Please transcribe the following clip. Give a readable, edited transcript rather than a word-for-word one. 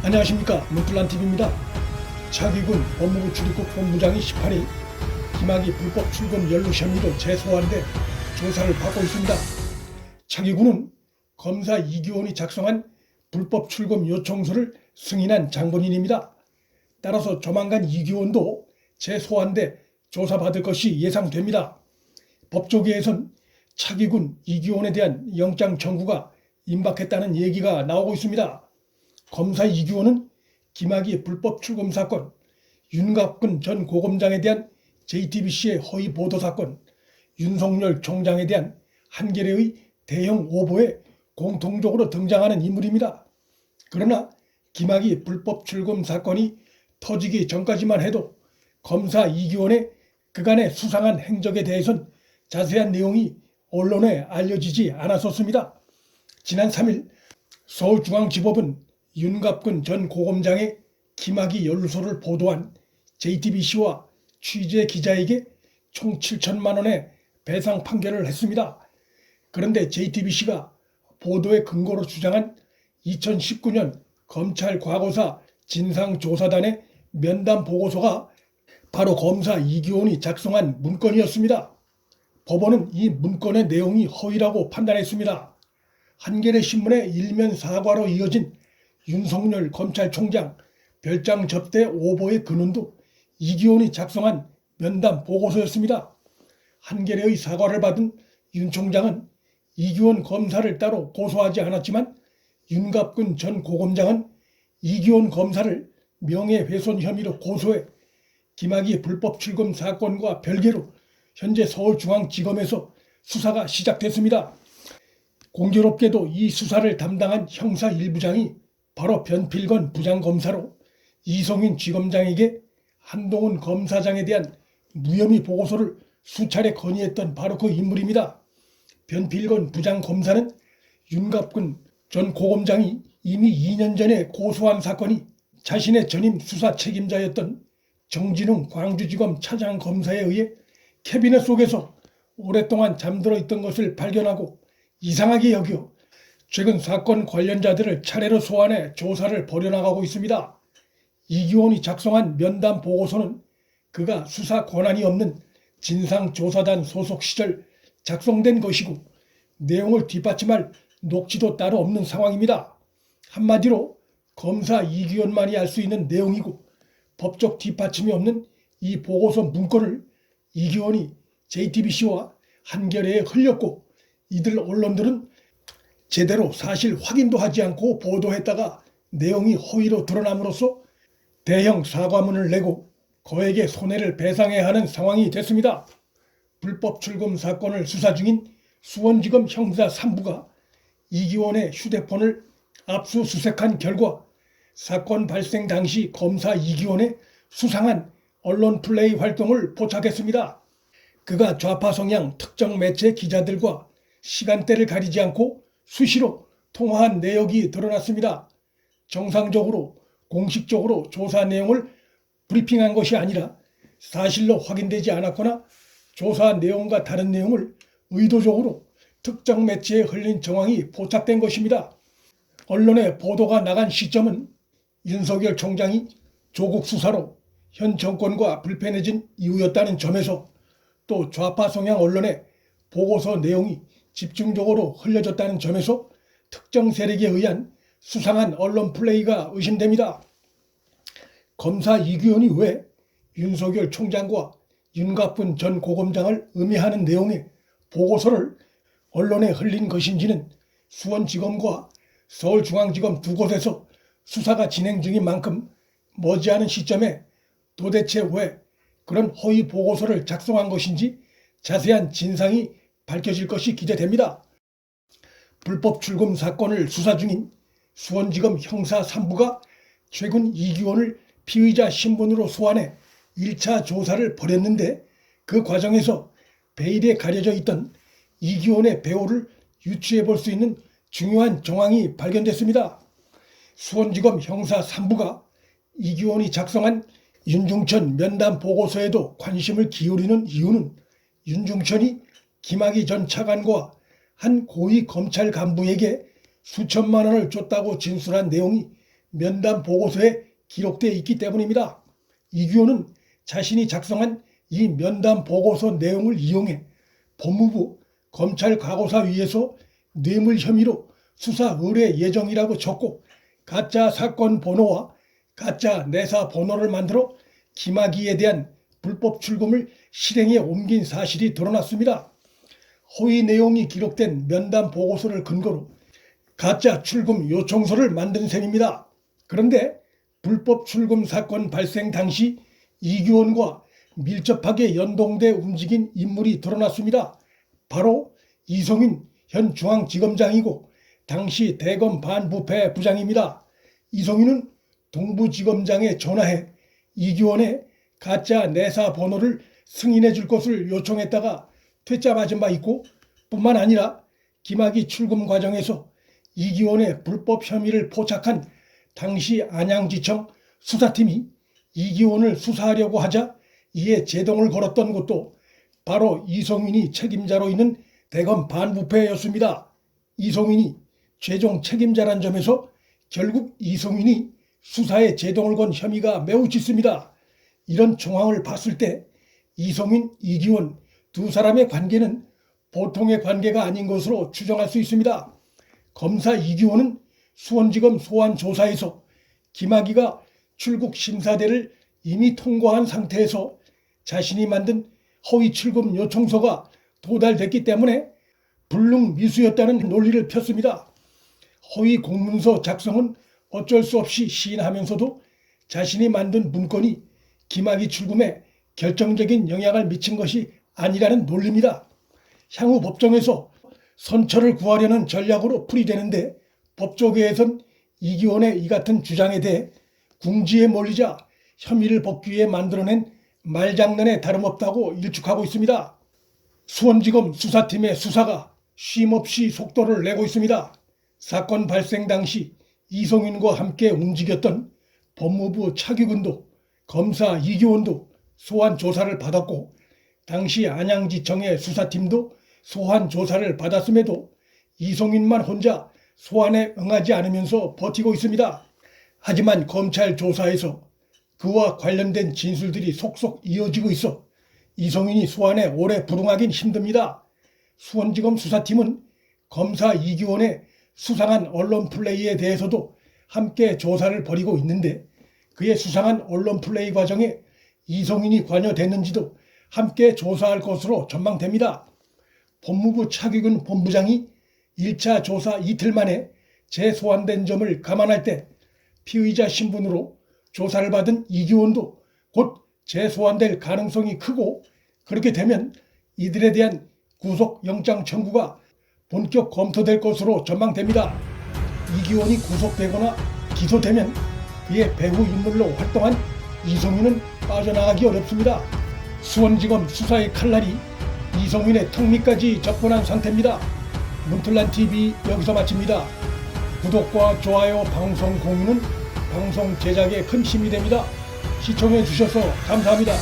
안녕하십니까, 문플란TV입니다. 차기군 법무부 출입국 본부장이 18일 김학의 불법 출금 연루 혐의로 재소환돼 조사를 받고 있습니다. 차기군은 검사 이규원이 작성한 불법 출금 요청서를 승인한 장본인입니다. 따라서 조만간 이규원도 재소환돼 조사받을 것이 예상됩니다. 법조계에선 차기군 이규원에 대한 영장 청구가 임박했다는 얘기가 나오고 있습니다. 검사 이규원은 김학의 불법 출금 사건, 윤갑근 전 고검장에 대한 JTBC의 허위 보도 사건, 윤석열 총장에 대한 한겨레의 대형 오보에 공통적으로 등장하는 인물입니다. 그러나 김학의 불법 출금 사건이 터지기 전까지만 해도 검사 이규원의 그간의 수상한 행적에 대해선 자세한 내용이 언론에 알려지지 않았었습니다. 지난 3일 서울중앙지법은 윤갑근 전 고검장의 김학의 연루소를 보도한 JTBC와 취재 기자에게 총 7천만 원의 배상 판결을 했습니다. 그런데 JTBC가 보도의 근거로 주장한 2019년 검찰 과거사 진상조사단의 면담 보고서가 바로 검사 이규원이 작성한 문건이었습니다. 법원은 이 문건의 내용이 허위라고 판단했습니다. 한겨레 신문의 일면 사과로 이어진 윤석열 검찰총장 별장 접대 오보의 근원도 이규원이 작성한 면담 보고서였습니다. 한겨레의 사과를 받은 윤 총장은 이규원 검사를 따로 고소하지 않았지만 윤갑근 전 고검장은 이규원 검사를 명예훼손 혐의로 고소해 김학의 불법 출금 사건과 별개로 현재 서울중앙지검에서 수사가 시작됐습니다. 공교롭게도 이 수사를 담당한 형사 1부장이 바로 변필건 부장검사로 이성윤 지검장에게 한동훈 검사장에 대한 무혐의 보고서를 수차례 건의했던 바로 그 인물입니다. 변필건 부장검사는 윤갑근 전 고검장이 이미 2년 전에 고소한 사건이 자신의 전임 수사 책임자였던 정진웅 광주지검 차장검사에 의해 캐비넷 속에서 오랫동안 잠들어 있던 것을 발견하고 이상하게 여겨 최근 사건 관련자들을 차례로 소환해 조사를 벌여나가고 있습니다. 이규원이 작성한 면담 보고서는 그가 수사 권한이 없는 진상조사단 소속 시절 작성된 것이고 내용을 뒷받침할 녹취도 따로 없는 상황입니다. 한마디로 검사 이규원만이 알 수 있는 내용이고 법적 뒷받침이 없는 이 보고서 문건을 이규원이 JTBC와 한겨레에 흘렸고 이들 언론들은 제대로 사실 확인도 하지 않고 보도했다가 내용이 허위로 드러남으로써 대형 사과문을 내고 거액의 손해를 배상해야 하는 상황이 됐습니다. 불법 출금 사건을 수사 중인 수원지검 형사 3부가 이규원의 휴대폰을 압수수색한 결과 사건 발생 당시 검사 이규원의 수상한 언론 플레이 활동을 포착했습니다. 그가 좌파 성향 특정 매체 기자들과 시간대를 가리지 않고 수시로 통화한 내역이 드러났습니다. 정상적으로 공식적으로 조사 내용을 브리핑한 것이 아니라 사실로 확인되지 않았거나 조사 내용과 다른 내용을 의도적으로 특정 매체에 흘린 정황이 포착된 것입니다. 언론에 보도가 나간 시점은 윤석열 총장이 조국 수사로 현 정권과 불편해진 이후였다는 점에서 또 좌파 성향 언론의 보고서 내용이 집중적으로 흘려졌다는 점에서 특정 세력에 의한 수상한 언론 플레이가 의심됩니다. 검사 이규원이 왜 윤석열 총장과 윤갑근 전 고검장을 의미하는 내용의 보고서를 언론에 흘린 것인지는 수원지검과 서울중앙지검 두 곳에서 수사가 진행 중인 만큼 머지않은 시점에 도대체 왜 그런 허위 보고서를 작성한 것인지 자세한 진상이 밝혀질 것이 기대됩니다. 불법 출금 사건을 수사 중인 수원지검 형사 3부가 최근 이규원을 피의자 신분으로 소환해 1차 조사를 벌였는데 그 과정에서 베일에 가려져 있던 이규원의 배후를 유추해 볼 수 있는 중요한 정황이 발견됐습니다. 수원지검 형사 3부가 이규원이 작성한 윤중천 면담 보고서에도 관심을 기울이는 이유는 윤중천이 김학의 전 차관과 한 고위 검찰 간부에게 수천만 원을 줬다고 진술한 내용이 면담 보고서에 기록되어 있기 때문입니다. 이규호는 자신이 작성한 이 면담 보고서 내용을 이용해 법무부 검찰과거사위에서 뇌물 혐의로 수사 의뢰 예정이라고 적고 가짜 사건 번호와 가짜 내사 번호를 만들어 김학의에 대한 불법 출금을 실행에 옮긴 사실이 드러났습니다. 허위 내용이 기록된 면담 보고서를 근거로 가짜 출금 요청서를 만든 셈입니다. 그런데 불법 출금 사건 발생 당시 이규원과 밀접하게 연동돼 움직인 인물이 드러났습니다. 바로 이성윤 현 중앙지검장이고 당시 대검 반부패 부장입니다. 이성윤은 동부지검장에 전화해 이규원의 가짜 내사 번호를 승인해 줄 것을 요청했다가 퇴짜 맞은 바 있고, 뿐만 아니라 김학의 출금 과정에서 이규원의 불법 혐의를 포착한 당시 안양지청 수사팀이 이규원을 수사하려고 하자 이에 제동을 걸었던 것도 바로 이성윤이 책임자로 있는 대검 반부패였습니다. 이성윤이 최종 책임자란 점에서 결국 이성윤이 수사에 제동을 건 혐의가 매우 짙습니다. 이런 정황을 봤을 때 이성윤, 이규원 두 사람의 관계는 보통의 관계가 아닌 것으로 추정할 수 있습니다. 검사 이규원은 수원지검 소환조사에서 김학의가 출국 심사대를 이미 통과한 상태에서 자신이 만든 허위 출금 요청서가 도달됐기 때문에 불능미수였다는 논리를 폈습니다. 허위 공문서 작성은 어쩔 수 없이 시인하면서도 자신이 만든 문건이 김학의 출금에 결정적인 영향을 미친 것이 아니라는 논리입니다. 향후 법정에서 선처를 구하려는 전략으로 풀이되는데 법조계에선 이규원의 이 같은 주장에 대해 궁지에 몰리자 혐의를 벗기 위해 만들어낸 말장난에 다름없다고 일축하고 있습니다. 수원지검 수사팀의 수사가 쉼없이 속도를 내고 있습니다. 사건 발생 당시 이성윤과 함께 움직였던 법무부 차기군도 검사 이규원도 소환 조사를 받았고 당시 안양지청의 수사팀도 소환 조사를 받았음에도 이성윤만 혼자 소환에 응하지 않으면서 버티고 있습니다. 하지만 검찰 조사에서 그와 관련된 진술들이 속속 이어지고 있어 이성윤이 소환에 오래 부응하긴 힘듭니다. 수원지검 수사팀은 검사 이규원의 수상한 언론 플레이에 대해서도 함께 조사를 벌이고 있는데 그의 수상한 언론 플레이 과정에 이성윤이 관여됐는지도 함께 조사할 것으로 전망됩니다. 법무부 차기군 본부장이 1차 조사 이틀 만에 재소환된 점을 감안할 때 피의자 신분으로 조사를 받은 이규원도 곧 재소환될 가능성이 크고, 그렇게 되면 이들에 대한 구속영장 청구가 본격 검토될 것으로 전망됩니다. 이규원이 구속되거나 기소되면 그의 배후 인물로 활동한 이성윤은 빠져나가기 어렵습니다. 수원지검 수사의 칼날이 이성윤의 턱밑까지 접근한 상태입니다. 문틀란TV 여기서 마칩니다. 구독과 좋아요, 방송 공유는 방송 제작에 큰 힘이 됩니다. 시청해 주셔서 감사합니다.